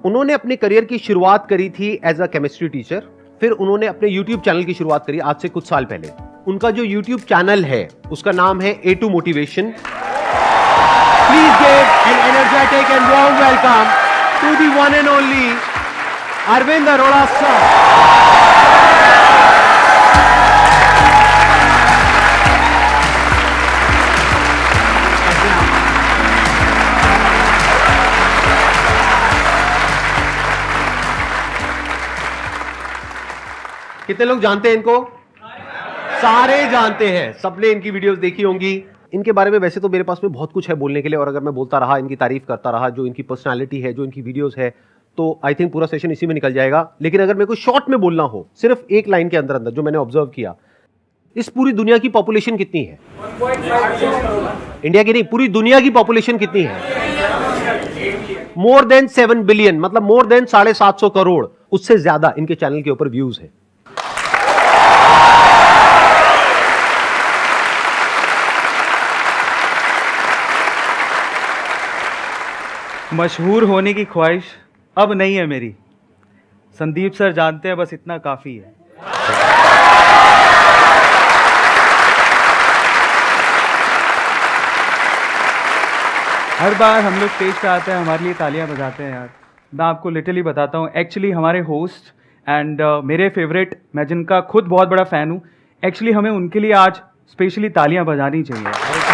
उन्होंने अपने करियर की शुरुआत करी थी एज अ केमिस्ट्री टीचर, फिर उन्होंने अपने YouTube चैनल की शुरुआत करी आज से कुछ साल पहले। उनका जो YouTube चैनल है उसका नाम है A2 motivation. Please give an energetic and warm welcome to the one and only Arvind Arora sir. कितने लोग जानते हैं इनको? सारे जानते हैं, सबने इनकी वीडियोस देखी होंगी। इनके बारे में वैसे तो मेरे पास में बहुत कुछ है बोलने के लिए, और अगर मैं बोलता रहा, इनकी तारीफ करता रहा, जो इनकी पर्सनालिटी है, जो इनकी वीडियोस है, तो आई थिंक पूरा सेशन इसी में निकल जाएगा। लेकिन अगर मेरे को शॉर्ट में बोलना हो, सिर्फ एक लाइन के अंदर अंदर जो मैंने ऑब्जर्व किया, इस पूरी दुनिया की पॉपुलेशन कितनी है? 1.5 इंडिया की नहीं, पूरी दुनिया की पॉपुलेशन कितनी है? मोर देन 7 बिलियन, मतलब मोर देन 750 करोड़। उससे ज्यादा इनके चैनल के ऊपर व्यूज है। मशहूर होने की ख्वाहिश अब नहीं है मेरी, संदीप सर जानते हैं, बस इतना काफ़ी है। हर बार हम लोग स्टेज पे आते हैं, हमारे लिए तालियां बजाते हैं यार। मैं आपको लिटरली बताता हूँ, एक्चुअली हमारे होस्ट एंड मेरे फेवरेट, मैं जिनका खुद बहुत बड़ा फ़ैन हूँ, एक्चुअली हमें उनके लिए आज स्पेशली तालियां बजानी चाहिए।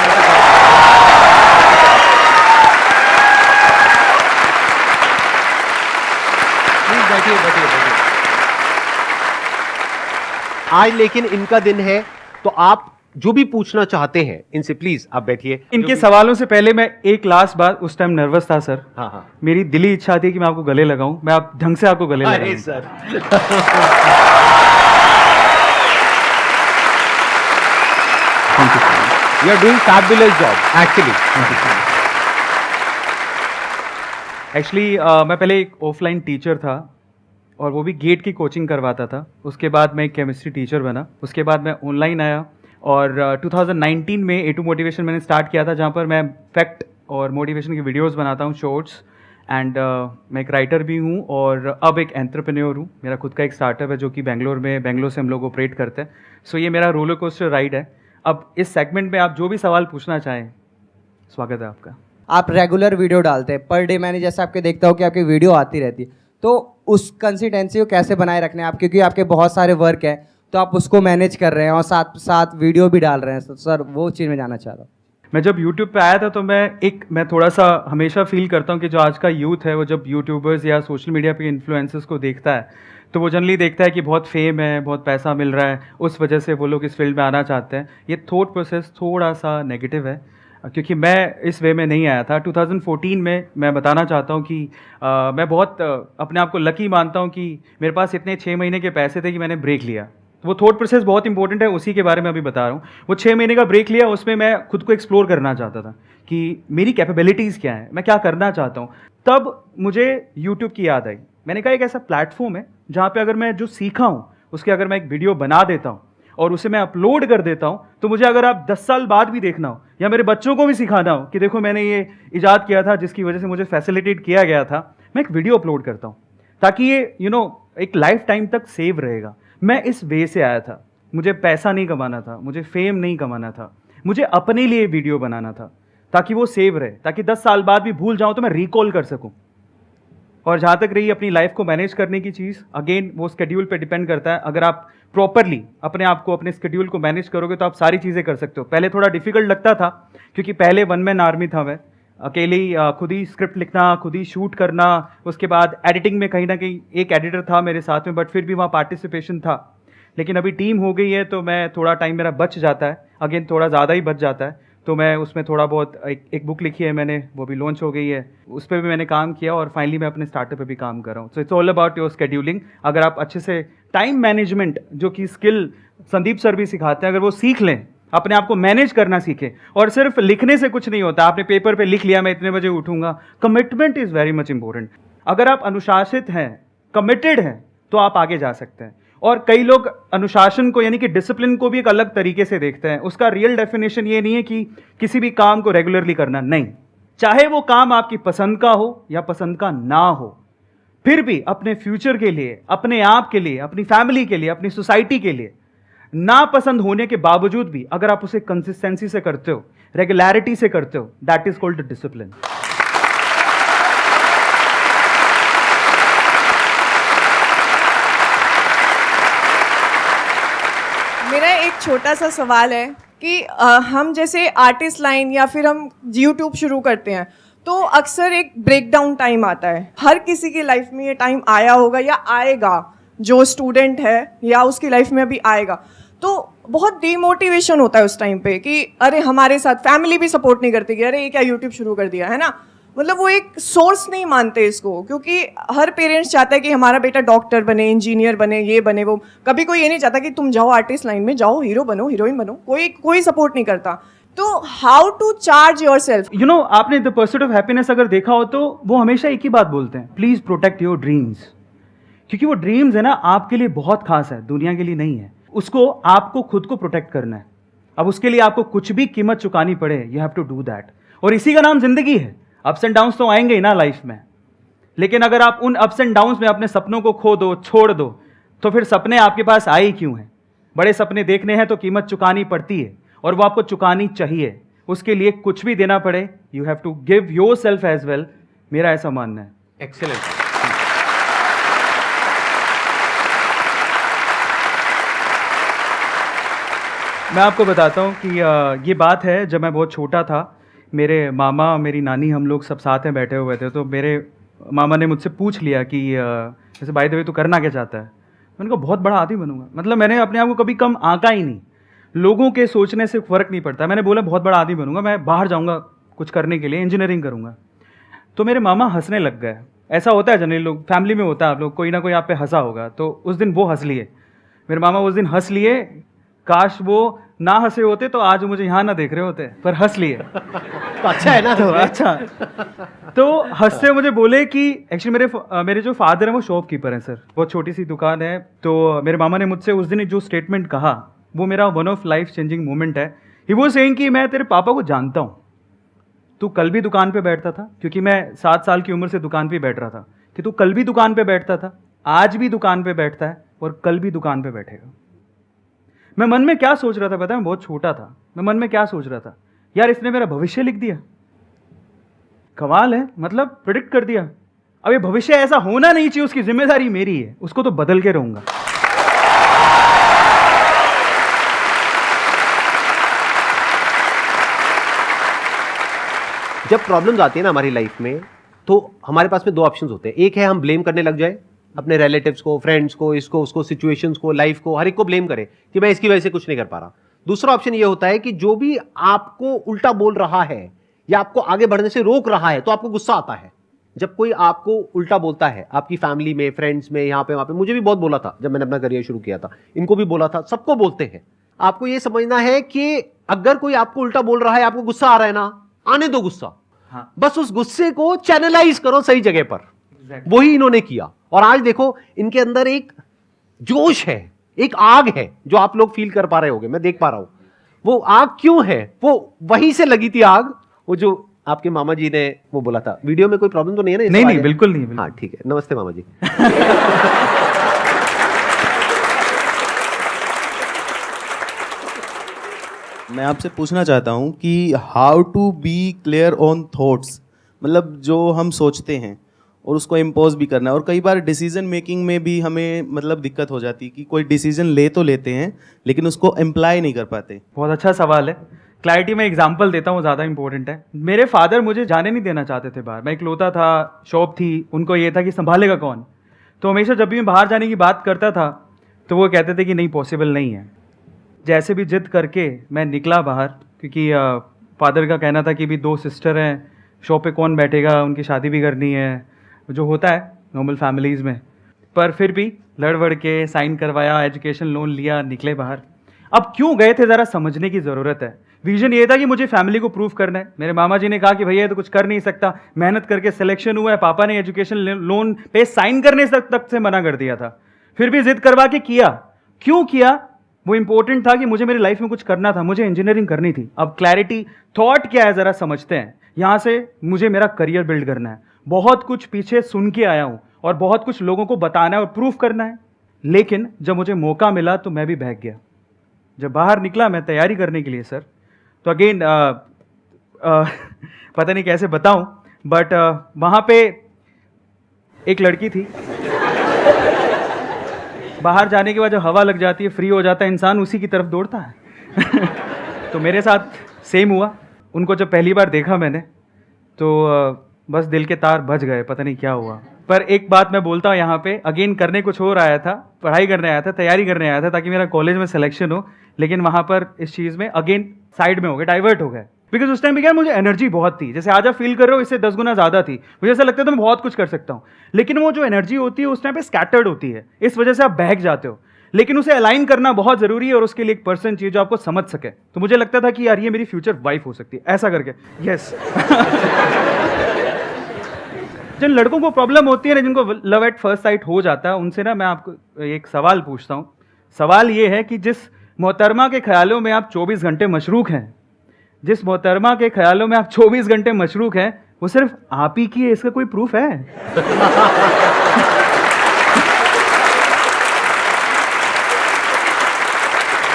बैठिए बैठिए बैठिए। आज लेकिन इनका दिन है, तो आप जो भी पूछना चाहते हैं इनसे प्लीज आप बैठिए। इनके सवालों से पहले मैं एक लास्ट बात, उस टाइम नर्वस था सर। हाँ। मेरी दिली इच्छा थी कि मैं आपको गले लगाऊं, मैं आप ढंग से आपको गले लगाऊं। Sir you are doing fabulous job actually मैं पहले एक ऑफलाइन टीचर था, और वो भी गेट की कोचिंग करवाता था। उसके बाद मैं एक केमिस्ट्री टीचर बना, उसके बाद मैं ऑनलाइन आया, और 2019 में A2 मोटिवेशन मैंने स्टार्ट किया था, जहाँ पर मैं फैक्ट और मोटिवेशन की वीडियोस बनाता हूँ, शॉर्ट्स। एंड मैं एक राइटर भी हूँ, और अब एक एंटरप्रेन्योर हूँ। मेरा खुद का एक स्टार्टअप है जो कि बेंगलोर से हम लोग ऑपरेट करते हैं। सो ये मेरा रोलर कोस्टर राइड है। अब इस सेगमेंट में आप जो भी सवाल पूछना चाहें, स्वागत है आपका। आप रेगुलर वीडियो डालते हैं पर डे, मैंने जैसे आपके देखता हूँ कि आपकी वीडियो आती रहती है, तो उस कंसिस्टेंसी को कैसे बनाए रखने हैं आप? क्योंकि आपके बहुत सारे वर्क है, तो आप उसको मैनेज कर रहे हैं और साथ साथ वीडियो भी डाल रहे हैं। तो सर वो चीज़ में जानना चाह रहा हूँ। मैं जब YouTube पे आया था, तो मैं थोड़ा सा हमेशा फील करता हूँ कि जो आज का यूथ है, वो जब यूट्यूबर्स या सोशल मीडिया पे इन्फ्लुएंसर्स को देखता है, तो वो जनरली देखता है कि बहुत फेम है, बहुत पैसा मिल रहा है, उस वजह से वो लोग इस फील्ड में आना चाहते हैं। ये थॉट प्रोसेस थोड़ा सा नेगेटिव है, क्योंकि मैं इस वे में नहीं आया था। 2014 में मैं बताना चाहता हूँ कि मैं बहुत अपने आप को लकी मानता हूँ कि मेरे पास इतने 6 महीने के पैसे थे कि मैंने ब्रेक लिया। वो थॉट प्रोसेस बहुत इंपॉर्टेंट है, उसी के बारे में अभी बता रहा हूँ। वो 6 महीने का ब्रेक लिया, उसमें मैं खुद को एक्सप्लोर करना चाहता था कि मेरी कैपेबिलिटीज़ क्या है, मैं क्या करना चाहता हूँ। तब मुझे यूट्यूब की याद आई। मैंने कहा एक ऐसा प्लेटफॉर्म है जहाँ पे अगर मैं जो सीखा हूँ उसके अगर मैं एक वीडियो बना देता हूँ और उसे मैं अपलोड कर देता हूँ, तो मुझे अगर आप 10 साल बाद भी देखना हो, या मेरे बच्चों को भी सिखाना हो कि देखो मैंने ये इजाद किया था जिसकी वजह से मुझे फैसिलिटेट किया गया था, मैं एक वीडियो अपलोड करता हूँ, ताकि ये एक लाइफ टाइम तक सेव रहेगा। मैं इस वे से आया था। मुझे पैसा नहीं कमाना था, मुझे फेम नहीं कमाना था, मुझे अपने लिए वीडियो बनाना था, ताकि वो सेव रहे, ताकि 10 साल बाद भी भूल जाऊँ तो मैं रिकॉल कर सकूँ। और जहाँ तक रही अपनी लाइफ को मैनेज करने की चीज़, अगेन वो स्केड्यूल पे डिपेंड करता है। अगर आप प्रॉपरली अपने आप को, अपने स्केड्यूल को मैनेज करोगे तो आप सारी चीज़ें कर सकते हो। पहले थोड़ा डिफिकल्ट लगता था, क्योंकि पहले 1 मैन आर्मी था मैं, अकेले ही खुद ही स्क्रिप्ट लिखना, खुद ही शूट करना, उसके बाद एडिटिंग में कहीं ना कहीं एक एडिटर था मेरे साथ में, बट फिर भी वहाँ पार्टिसिपेशन था। लेकिन अभी टीम हो गई है, तो मैं थोड़ा टाइम मेरा बच जाता है, अगेन थोड़ा ज़्यादा ही बच जाता है, तो मैं उसमें थोड़ा बहुत एक बुक लिखी है मैंने, वो भी लॉन्च हो गई है, उस पर भी मैंने काम किया, और फाइनली मैं अपने स्टार्टअप पे भी काम कर रहा हूँ। So it's all about your scheduling. अगर आप अच्छे से टाइम मैनेजमेंट, जो कि स्किल संदीप सर भी सिखाते हैं, अगर वो सीख लें, अपने आप को मैनेज करना सीखें, और सिर्फ लिखने से कुछ नहीं होता। आपने पेपर पे लिख लिया मैं इतने बजे उठूंगा, commitment is very much important. अगर आप अनुशासित हैं, कमिटेड हैं, तो आप आगे जा सकते हैं। और कई लोग अनुशासन को, यानी कि डिसिप्लिन को भी एक अलग तरीके से देखते हैं। उसका रियल डेफिनेशन ये नहीं है कि किसी भी काम को रेगुलरली करना, नहीं, चाहे वो काम आपकी पसंद का हो या पसंद का ना हो, फिर भी अपने फ्यूचर के लिए, अपने आप के लिए, अपनी फैमिली के लिए, अपनी सोसाइटी के लिए नापसंद होने के बावजूद भी अगर आप उसे कंसिस्टेंसी से करते हो, रेगुलरिटी से करते हो, दैट इज कॉल्ड डिसिप्लिन। मेरा एक छोटा सा सवाल है कि हम जैसे आर्टिस्ट लाइन या फिर हम यूट्यूब शुरू करते हैं तो अक्सर एक ब्रेकडाउन टाइम आता है। हर किसी की लाइफ में ये टाइम आया होगा या आएगा, जो स्टूडेंट है या उसकी लाइफ में अभी आएगा, तो बहुत डिमोटिवेशन होता है उस टाइम पे कि अरे हमारे साथ फैमिली भी सपोर्ट नहीं करती कि अरे ये क्या यूट्यूब शुरू कर दिया है ना। मतलब वो एक सोर्स नहीं मानते इसको, क्योंकि हर पेरेंट्स चाहता है कि हमारा बेटा डॉक्टर बने, इंजीनियर बने, ये बने वो। कभी कोई ये नहीं चाहता कि तुम जाओ आर्टिस्ट लाइन में, जाओ हीरो बनो, हीरोइन बनो। कोई सपोर्ट नहीं करता। तो how to charge yourself? You know, आपने द परस्यूट ऑफ हैप्पीनेस अगर देखा हो तो वो हमेशा एक ही बात बोलते हैं, प्लीज प्रोटेक्ट योर ड्रीम्स। क्योंकि वो ड्रीम्स है ना, आपके लिए बहुत खास है, दुनिया के लिए नहीं है। उसको आपको खुद को प्रोटेक्ट करना है। अब उसके लिए आपको कुछ भी कीमत चुकानी पड़े, you have to do that. और इसी का नाम जिंदगी है। अप्स एंड डाउन्स तो आएंगे ही ना लाइफ में, लेकिन अगर आप उन अप्स एंड डाउन्स में अपने सपनों को खो दो, छोड़ दो, तो फिर सपने आपके पास आए ही क्यों हैं? बड़े सपने देखने हैं तो कीमत चुकानी पड़ती है, और वो आपको चुकानी चाहिए। उसके लिए कुछ भी देना पड़े, you have to give yourself as well. मेरा ऐसा मानना है। एक्सेलेंट। मैं आपको बताता हूँ कि ये बात है, जब मैं बहुत छोटा था, मेरे मामा, मेरी नानी, हम लोग सब साथ में बैठे हुए थे। तो मेरे मामा ने मुझसे पूछ लिया कि जैसे बाय द वे तू करना क्या चाहता है। मैंने कहा बहुत बड़ा आदमी बनूंगा। मतलब मैंने अपने आप को कभी कम आंका ही नहीं, लोगों के सोचने से फ़र्क नहीं पड़ता। मैंने बोला बहुत बड़ा आदमी बनूंगा, मैं बाहर जाऊंगा कुछ करने के लिए, इंजीनियरिंग करूंगा। तो मेरे मामा हंसने लग गए। ऐसा होता है जनरली, लोग फैमिली में होता है, आप लोग कोई ना कोई आप पे हंसा होगा। तो उस दिन वो हंस लिए, मेरे मामा उस दिन हंस लिए। काश वो ना हंसे होते तो आज मुझे यहाँ ना देख रहे होते, पर हंस लिए। तो अच्छा है ना। तो अच्छा, तो हंसते मुझे बोले कि एक्चुअली मेरे जो फादर हैं वो शॉपकीपर हैं सर, बहुत छोटी सी दुकान है। तो मेरे मामा ने मुझसे उस दिन जो स्टेटमेंट कहा, वो मेरा one of life changing moment है। ही वो सेइंग कि मैं तेरे पापा को जानता हूँ, तू कल भी दुकान पे बैठता था, क्योंकि मैं 7 साल की उम्र से दुकान पे बैठ रहा था, कि तू कल भी दुकान पे बैठता था, आज भी दुकान पे बैठता है और कल भी दुकान पे बैठेगा। मैं मन में क्या सोच रहा था पता है? मैं बहुत छोटा था। मैं मन में क्या सोच रहा था, यार इसने मेरा भविष्य लिख दिया। कमाल है, मतलब प्रेडिक्ट कर दिया। अब ये भविष्य ऐसा होना नहीं चाहिए, उसकी जिम्मेदारी मेरी है, उसको तो बदल के रहूंगा। जब प्रॉब्लम्स आती है ना हमारी लाइफ में, तो हमारे पास में 2 ऑप्शंस होते हैं। एक है हम ब्लेम करने लग जाए अपने रिलेटिव्स को, फ्रेंड्स को, इसको उसको, सिचुएशंस को, लाइफ को, हर एक को ब्लेम करें कि मैं इसकी वजह से कुछ नहीं कर पा रहा। दूसरा ऑप्शन ये होता है कि जो भी आपको उल्टा बोल रहा है या आपको आगे बढ़ने से रोक रहा है, तो आपको गुस्सा आता है। जब कोई आपको उल्टा बोलता है, आपकी फैमिली में, फ्रेंड्स में, यहाँ पे वहाँ पे, मुझे भी बहुत बोला था जब मैंने अपना करियर शुरू किया था, इनको भी बोला था, सबको बोलते हैं। आपको ये समझना है कि अगर कोई आपको उल्टा बोल रहा है, आपको गुस्सा आ रहा है ना, आने दो गुस्सा। हाँ। बस उस गुस्से को चैनलाइज करो सही जगह पर। वही इन्होंने किया, और आज देखो इनके अंदर एक जोश है, एक आग है जो आप लोग फील कर पा रहे होगे, मैं देख पा रहा हूं। वो आग क्यों है? वो वहीं से लगी थी आग, वो जो आपके मामा जी ने वो बोला था। वीडियो में कोई प्रॉब्लम तो नहीं है ना? नहीं, बिल्कुल नहीं, बिल्कुल। हाँ ठीक है, नमस्ते मामा जी। मैं आपसे पूछना चाहता हूँ कि how to be clear on thoughts, मतलब जो हम सोचते हैं और उसको इम्पोज भी करना है। और कई बार डिसीजन मेकिंग में भी हमें मतलब दिक्कत हो जाती है कि कोई डिसीजन ले तो लेते हैं लेकिन उसको अप्लाई नहीं कर पाते। बहुत अच्छा सवाल है। क्लैरिटी में एग्जांपल देता हूँ, ज़्यादा इंपॉर्टेंट है। मेरे फादर मुझे जाने नहीं देना चाहते थे बाहर। मैं इकलौता था, शॉप थी, उनको ये था कि संभालेगा कौन। तो हमेशा जब भी मैं बाहर जाने की बात करता था तो वो कहते थे कि नहीं, पॉसिबल नहीं है। जैसे भी जिद करके मैं निकला बाहर, क्योंकि फादर का कहना था कि भी 2 सिस्टर हैं, शॉप पे कौन बैठेगा, उनकी शादी भी करनी है, जो होता है नॉर्मल फैमिलीज़ में। पर फिर भी लड़ वड़ के साइन करवाया, एजुकेशन लोन लिया, निकले बाहर। अब क्यों गए थे ज़रा समझने की ज़रूरत है। विजन ये था कि मुझे फैमिली को प्रूफ करना है। मेरे मामा जी ने कहा कि भैया ये तो कुछ कर नहीं सकता, मेहनत करके सिलेक्शन हुआ है। पापा ने एजुकेशन लोन पे साइन करने तक से मना कर दिया था, फिर भी जिद करवा के किया। क्यों किया? वो इंपॉर्टेंट था कि मुझे मेरी लाइफ में कुछ करना था, मुझे इंजीनियरिंग करनी थी। अब क्लैरिटी थॉट क्या है ज़रा समझते हैं। यहाँ से मुझे मेरा करियर बिल्ड करना है, बहुत कुछ पीछे सुन के आया हूँ और बहुत कुछ लोगों को बताना है और प्रूफ करना है, लेकिन जब मुझे मौका मिला तो मैं भी बहक गया। जब बाहर निकला मैं तैयारी करने के लिए सर, तो अगेन पता नहीं कैसे बताऊं, बट वहाँ पे एक लड़की थी। बाहर जाने के बाद जब हवा लग जाती है, फ्री हो जाता है इंसान, उसी की तरफ दौड़ता है। तो मेरे साथ सेम हुआ। उनको जब पहली बार देखा मैंने तो बस दिल के तार बज गए, पता नहीं क्या हुआ। पर एक बात मैं बोलता हूँ यहाँ पे, अगेन करने कुछ और आया था, पढ़ाई करने आया था, तैयारी करने आया था ताकि मेरा कॉलेज में सिलेक्शन हो, लेकिन वहाँ पर इस चीज़ में अगेन साइड में हो गए, डाइवर्ट हो गए। बिकॉज उस टाइम पे क्या मुझे एनर्जी बहुत थी, जैसे आज आप फील कर रहे हो इससे 10 गुना ज़्यादा थी। मुझे ऐसा लगता था मैं बहुत कुछ कर सकता हूँ, लेकिन वो जो एनर्जी होती है उस टाइम पे स्कैटर्ड होती है, इस वजह से आप बहक जाते हो। लेकिन उसे अलाइन करना बहुत ज़रूरी है और उसके लिए एक पर्सन चाहिए जो आपको समझ सके। तो मुझे लगता था कि यार ये मेरी फ्यूचर वाइफ हो सकती है, ऐसा करके। यस। जिन लड़कों को प्रॉब्लम होती है ना, जिनको लव एट फर्स्ट साइट हो जाता है, उनसे ना मैं आपको एक सवाल पूछता हूँ। सवाल ये है कि जिस मोहतरमा के ख्यालों में आप 24 घंटे मशरूक हैं, जिस मोहतरमा के ख्यालों में आप 24 घंटे मशरूक हैं, वो सिर्फ आप ही की है, इसका कोई प्रूफ है?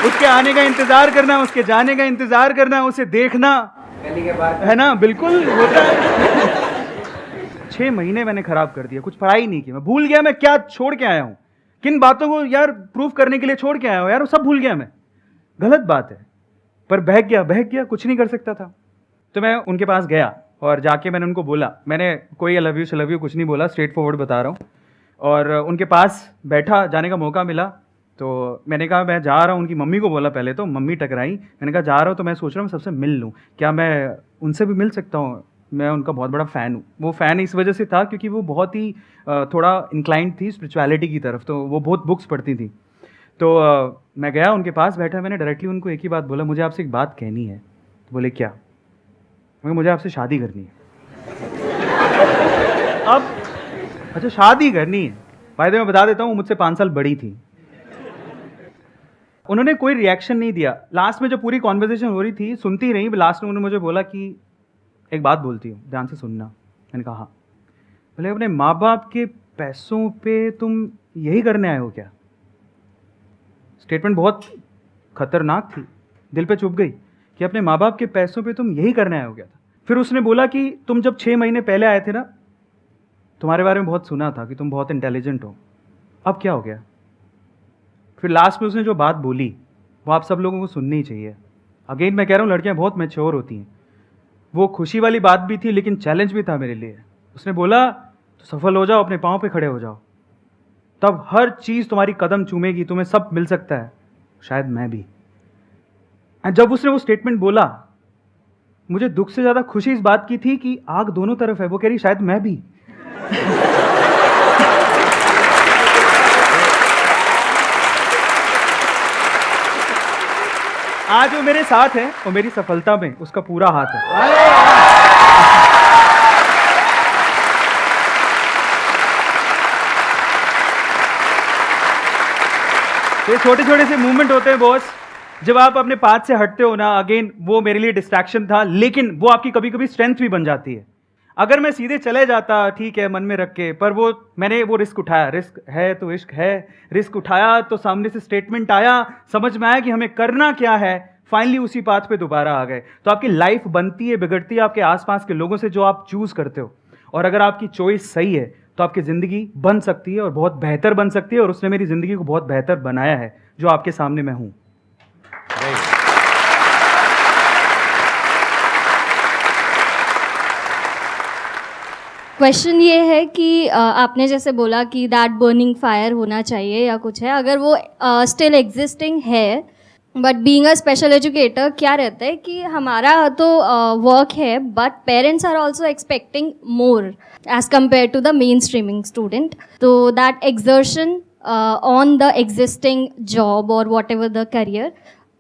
उसके आने का इंतजार करना, उसके जाने का इंतजार करना, उसे देखना, है ना? बिल्कुल होता है। 6 महीने मैंने खराब कर दिया, कुछ पढ़ाई नहीं की, मैं भूल गया मैं क्या छोड़ के आया हूं, किन बातों को यार प्रूफ करने के लिए छोड़ के आया हूं यार, वो सब भूल गया मैं। गलत बात है, पर बहक गया, कुछ नहीं कर सकता था। तो मैं उनके पास गया और जाके मैंने उनको बोला, मैंने कोई आई लव यू कुछ नहीं बोला, स्ट्रेट फॉरवर्ड बता रहा हूँ। और उनके पास बैठा, जाने का मौका मिला तो मैंने कहा मैं जा रहा हूँ। उनकी मम्मी को बोला पहले, तो मम्मी टकराई। मैंने कहा जा रहा हूँ तो मैं सोच रहा हूँ सबसे मिल लूँ, क्या मैं उनसे भी मिल सकता हूँ? मैं उनका बहुत बड़ा फ़ैन हूँ। वो फ़ैन इस वजह से था क्योंकि वो बहुत ही थोड़ा इंक्लाइंड थी स्पिरिचुअलिटी की तरफ, तो वो बहुत बुक्स पढ़ती थी। तो मैं गया उनके पास बैठा, मैंने डायरेक्टली उनको एक ही बात बोला, मुझे आपसे एक बात कहनी है। तो बोले क्या? मुझे आपसे शादी करनी है। अब अच्छा शादी करनी है, भाई मैं बता देता हूँ, मुझसे 5 साल बड़ी थी। उन्होंने कोई रिएक्शन नहीं दिया। लास्ट में जो पूरी कॉन्वर्सेशन हो रही थी, सुनती रही, लास्ट में उन्होंने मुझे बोला कि एक बात बोलती हूँ, ध्यान से सुनना। मैंने कहा हाँ। बोले अपने माँ बाप के पैसों पे तुम यही करने आए हो क्या? स्टेटमेंट बहुत खतरनाक थी, दिल पे चुभ गई कि अपने माँ बाप के पैसों पे तुम यही करने आए हो क्या था। फिर उसने बोला कि तुम जब 6 महीने पहले आए थे ना, तुम्हारे बारे में बहुत सुना था कि तुम बहुत इंटेलिजेंट हो, अब क्या हो गया? फिर लास्ट में उसने जो बात बोली वो आप सब लोगों को सुननी ही चाहिए। अगेन मैं कह रहा हूँ, लड़कियाँ बहुत मैच्योर होती हैं। वो खुशी वाली बात भी थी लेकिन चैलेंज भी था मेरे लिए। उसने बोला तो सफल हो जाओ, अपने पाँव पे खड़े हो जाओ, तब हर चीज़ तुम्हारी कदम चूमेगी, तुम्हें सब मिल सकता है, शायद मैं भी। जब उसने वो स्टेटमेंट बोला, मुझे दुख से ज़्यादा खुशी इस बात की थी कि आग दोनों तरफ है। वो कह रही शायद मैं भी। आज वो मेरे साथ है और मेरी सफलता में उसका पूरा हाथ है। ये छोटे छोटे से मूवमेंट होते हैं बॉस, जब आप अपने पाथ से हटते हो ना, अगेन वो मेरे लिए डिस्ट्रैक्शन था, लेकिन वो आपकी कभी कभी स्ट्रेंथ भी बन जाती है। अगर मैं सीधे चले जाता, ठीक है, मन में रख के, पर मैंने वो रिस्क उठाया। रिस्क है तो इश्क है। रिस्क उठाया तो सामने से स्टेटमेंट आया, समझ में आया कि हमें करना क्या है, फाइनली उसी पाथ पे दोबारा आ गए। तो आपकी लाइफ बनती है, बिगड़ती है आपके आसपास के लोगों से जो आप चूज करते हो। और अगर आपकी चॉइस सही है तो आपकी ज़िंदगी बन सकती है और बहुत बेहतर बन सकती है। और उसने मेरी ज़िंदगी को बहुत बेहतर बनाया है, जो आपके सामने मैं हूँ। क्वेश्चन ये है कि आपने जैसे बोला कि दैट बर्निंग फायर होना चाहिए या कुछ है, अगर वो स्टिल एग्जिस्टिंग है, but being a special educator क्या रहता है कि हमारा तो वर्क है, but parents are also expecting more as compare to the main streaming student. तो that exertion on the existing job और वॉट एवर द करियर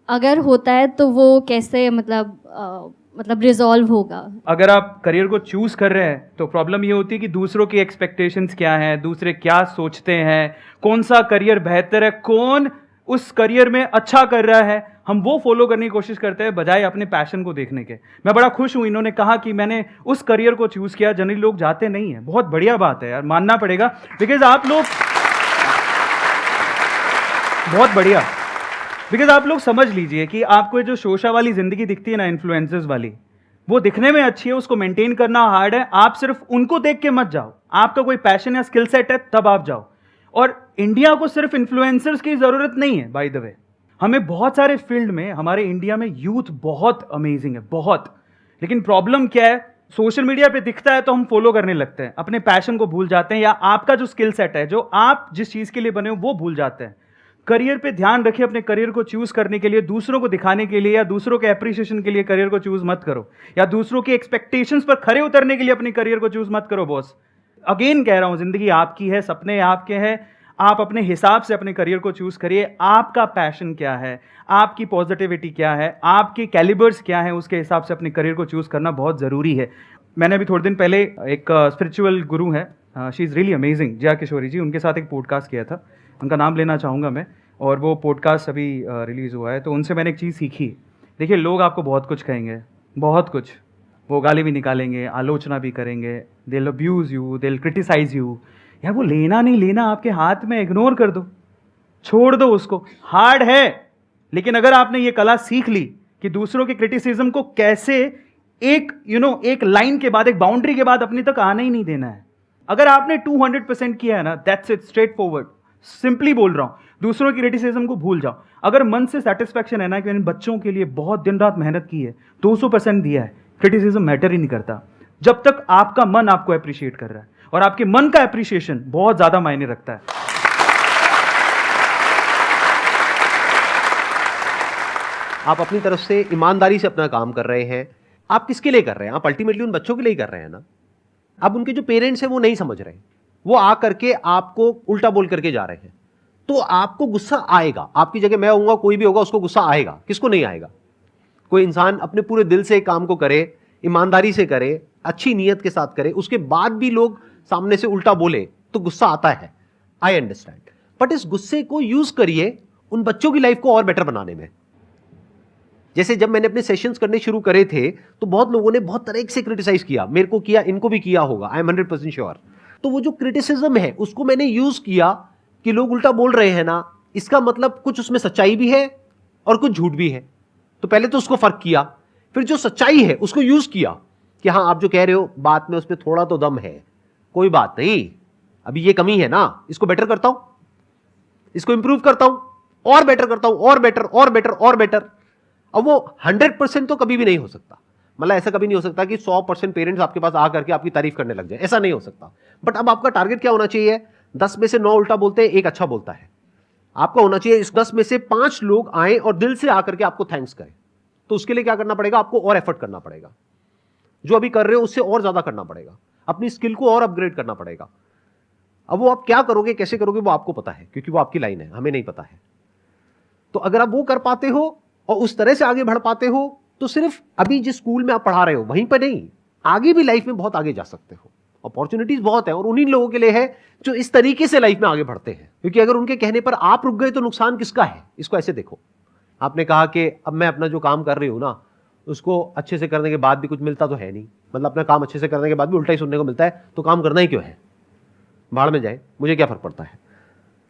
अगर होता है तो वो कैसे मतलब रिजॉल्व होगा? अगर आप करियर को चूज कर रहे हैं तो प्रॉब्लम ये होती है कि दूसरों की एक्सपेक्टेशंस क्या हैं, दूसरे क्या सोचते हैं, कौन सा करियर बेहतर है, कौन उस करियर में अच्छा कर रहा है, हम वो फॉलो करने की कोशिश करते हैं बजाय अपने पैशन को देखने के। मैं बड़ा खुश हूँ इन्होंने कहा कि मैंने उस करियर को चूज़ किया, जनरली लोग जाते नहीं हैं। बहुत बढ़िया बात है यार, मानना पड़ेगा, बिकॉज आप लोग बहुत बढ़िया, बिकॉज आप लोग समझ लीजिए कि आपको जो शोशा वाली ज़िंदगी दिखती है ना, इन्फ्लुएंसर्स वाली, वो दिखने में अच्छी है, उसको मेंटेन करना हार्ड है। आप सिर्फ उनको देख के मत जाओ, आपका कोई पैशन या स्किल सेट है तब आप जाओ। और इंडिया को सिर्फ इन्फ्लुएंसर्स की ज़रूरत नहीं है, बाय द वे। हमें बहुत सारे फील्ड में, हमारे इंडिया में यूथ बहुत अमेजिंग है, बहुत। लेकिन प्रॉब्लम क्या है, सोशल मीडिया पे दिखता है तो हम फॉलो करने लगते हैं, अपने पैशन को भूल जाते हैं, या आपका जो स्किल सेट है, जो आप जिस चीज़ के लिए बने हो वो भूल जाते हैं। करियर पे ध्यान रखिए, अपने करियर को चूज करने के लिए, दूसरों को दिखाने के लिए या दूसरों के एप्रिसिएशन के लिए करियर को चूज मत करो, या दूसरों के एक्सपेक्टेशंस पर खरे उतरने के लिए अपने करियर को चूज मत करो बॉस। अगेन कह रहा हूं, जिंदगी आपकी है, सपने आपके हैं, आप अपने हिसाब से अपने करियर को चूज करिए। आपका पैशन क्या है, आपकी पॉजिटिविटी क्या है, आपके कैलिबर्स क्या है, उसके हिसाब से अपने करियर को चूज करना बहुत जरूरी है। मैंने अभी थोड़े दिन पहले एक स्पिरिचुअल गुरु है, she is really amazing, Jaya Kishori ji, उनके साथ एक पॉडकास्ट किया था, उनका नाम लेना चाहूँगा मैं, और वो पॉडकास्ट अभी रिलीज़ हुआ है। तो उनसे मैंने एक चीज़ सीखी। देखिए, लोग आपको बहुत कुछ कहेंगे, बहुत कुछ, वो गाली भी निकालेंगे, आलोचना भी करेंगे, they will abuse you, they will criticise you. यार वो लेना नहीं लेना आपके हाथ में, इग्नोर कर दो, छोड़ दो उसको। हार्ड है, लेकिन अगर आपने ये कला सीख ली कि दूसरों के क्रिटिसिज्म को कैसे एक एक लाइन के बाद, एक बाउंड्री के बाद अपने तक आने ही नहीं देना है। अगर आपने 200% किया है ना, that's it, straight forward, simply बोल रहा हूं, दूसरों की क्रिटिसिज्म को भूल जाओ। अगर मन से सेटिस्फैक्शन है ना कि मैंने बच्चों के लिए बहुत दिन रात मेहनत की है, 200% दिया है, क्रिटिसिज्म मैटर ही नहीं करता, जब तक आपका मन आपको अप्रिशिएट कर रहा है। और आपके मन का अप्रिशिएशन बहुत ज्यादा मायने रखता है। आप अपनी तरफ से ईमानदारी से अपना काम कर रहे हैं। आप किसके लिए कर रहे हैं? आप अल्टीमेटली उन बच्चों के लिए कर रहे हैं ना। अब उनके जो पेरेंट्स हैं वो नहीं समझ रहे, वो आ करके आपको उल्टा बोल करके जा रहे हैं, तो आपको गुस्सा आएगा। आपकी जगह मैं होऊंगा, कोई भी होगा, उसको गुस्सा आएगा। किसको नहीं आएगा? कोई इंसान अपने पूरे दिल से एक काम को करे, ईमानदारी से करे, अच्छी नीयत के साथ करे, उसके बाद भी लोग सामने से उल्टा बोले तो गुस्सा आता है। आई अंडरस्टैंड, बट इस गुस्से को यूज करिए उन बच्चों की लाइफ को और बेटर बनाने में। जैसे जब मैंने अपने सेशंस करने शुरू करे थे तो बहुत लोगों ने बहुत तरह से क्रिटिसाइज किया, मेरे को किया, इनको भी किया होगा, आई एम 100% श्योर। तो वो जो क्रिटिसिज्म है उसको मैंने यूज किया कि लोग उल्टा बोल रहे हैं ना, इसका मतलब कुछ उसमें सच्चाई भी है और कुछ झूठ भी है। तो पहले तो उसको फर्क किया, फिर जो सच्चाई है उसको यूज किया कि हाँ, आप जो कह रहे हो बात में उसमें थोड़ा तो दम है, कोई बात नहीं, अभी ये कमी है ना, इसको बेटर करता हूं, इसको इंप्रूव करता हूं, और बेटर करता हूं, और बेटर और बेटर और बेटर। अब वो 100% तो कभी भी नहीं हो सकता, मतलब ऐसा कभी नहीं हो सकता कि 100% पेरेंट्स आपके पास आकर के आपकी तारीफ करने लग जाए, ऐसा नहीं हो सकता। बट अब आपका टारगेट क्या होना चाहिए? 10 में से 9 उल्टा बोलते हैं, एक अच्छा बोलता है। आपका होना चाहिए इस 10 में से 5 लोग आए और दिल से आकर के आपको थैंक्स करें। तो उसके लिए क्या करना पड़ेगा? आपको और एफर्ट करना पड़ेगा, जो अभी कर रहे हो उससे और ज्यादा करना पड़ेगा, अपनी स्किल को और अपग्रेड करना पड़ेगा। अब वो आप क्या करोगे, कैसे करोगे, वो आपको पता है, क्योंकि वो आपकी लाइन है, हमें नहीं पता है। तो अगर आप वो कर पाते हो और उस तरह से आगे बढ़ पाते हो, तो सिर्फ अभी जिस स्कूल में आप पढ़ा रहे हो वहीं पर नहीं, आगे भी लाइफ में बहुत आगे जा सकते हो। अपॉर्चुनिटीज बहुत है, और उन्हीं लोगों के लिए है जो इस तरीके से लाइफ में आगे बढ़ते हैं। क्योंकि अगर उनके कहने पर आप रुक गए तो नुकसान किसका है? इसको ऐसे देखो, आपने कहा कि अब मैं अपना जो काम कर रही हूं ना, उसको अच्छे से करने के बाद भी कुछ मिलता तो है नहीं, मतलब अपना काम अच्छे से करने के बाद भी उल्टा ही सुनने को मिलता है, तो काम करना ही क्यों है? भाड़ में जाए, मुझे क्या फर्क पड़ता है।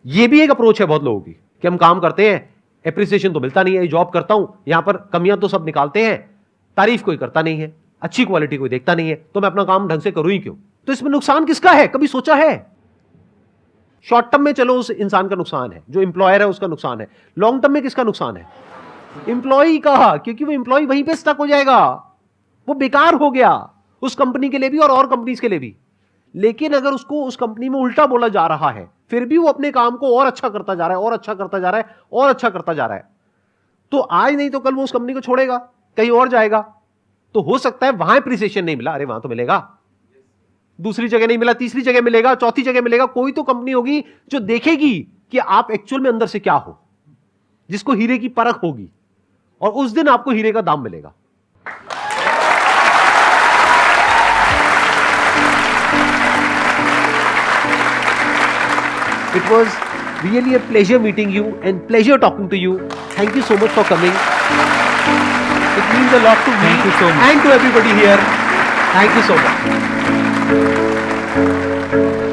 ये भी एक अप्रोच है बहुत लोगों की कि हम काम करते हैं, एप्रिसिएशन तो मिलता नहीं है, जॉब करता हूं, यहां पर कमियां तो सब निकालते हैं, तारीफ कोई करता नहीं है, अच्छी क्वालिटी कोई देखता नहीं है, तो मैं अपना काम ढंग से करूं ही क्यों? तो इसमें नुकसान किसका है? कभी सोचा है? शॉर्ट टर्म में चलो उस इंसान का नुकसान है, जो एम्प्लॉयर है उसका नुकसान है। लॉन्ग टर्म में किसका नुकसान है? एम्प्लॉय का, क्योंकि वो एम्प्लॉय वहीं पे स्टक हो जाएगा, वो बेकार हो गया उस कंपनी के लिए भी और कंपनीज के लिए भी। लेकिन अगर उसको उस कंपनी में उल्टा बोला जा रहा है, फिर भी वो अपने काम को और अच्छा करता जा रहा है, और अच्छा करता जा रहा है, और अच्छा करता जा रहा है, तो आज नहीं तो कल वो उस कंपनी को छोड़ेगा, कहीं और जाएगा। तो हो सकता है वहां एप्रिसिएशन नहीं मिला, अरे वहां तो मिलेगा, दूसरी जगह नहीं मिला, तीसरी जगह मिलेगा, चौथी जगह मिलेगा। कोई तो कंपनी होगी जो देखेगी कि आप एक्चुअल में अंदर से क्या हो, जिसको हीरे की परख होगी, और उस दिन आपको हीरे का दाम मिलेगा। It was really a pleasure meeting you and pleasure talking to you. Thank you so much for coming. It means a lot to me Thank you so much. and to everybody here. Thank you so much.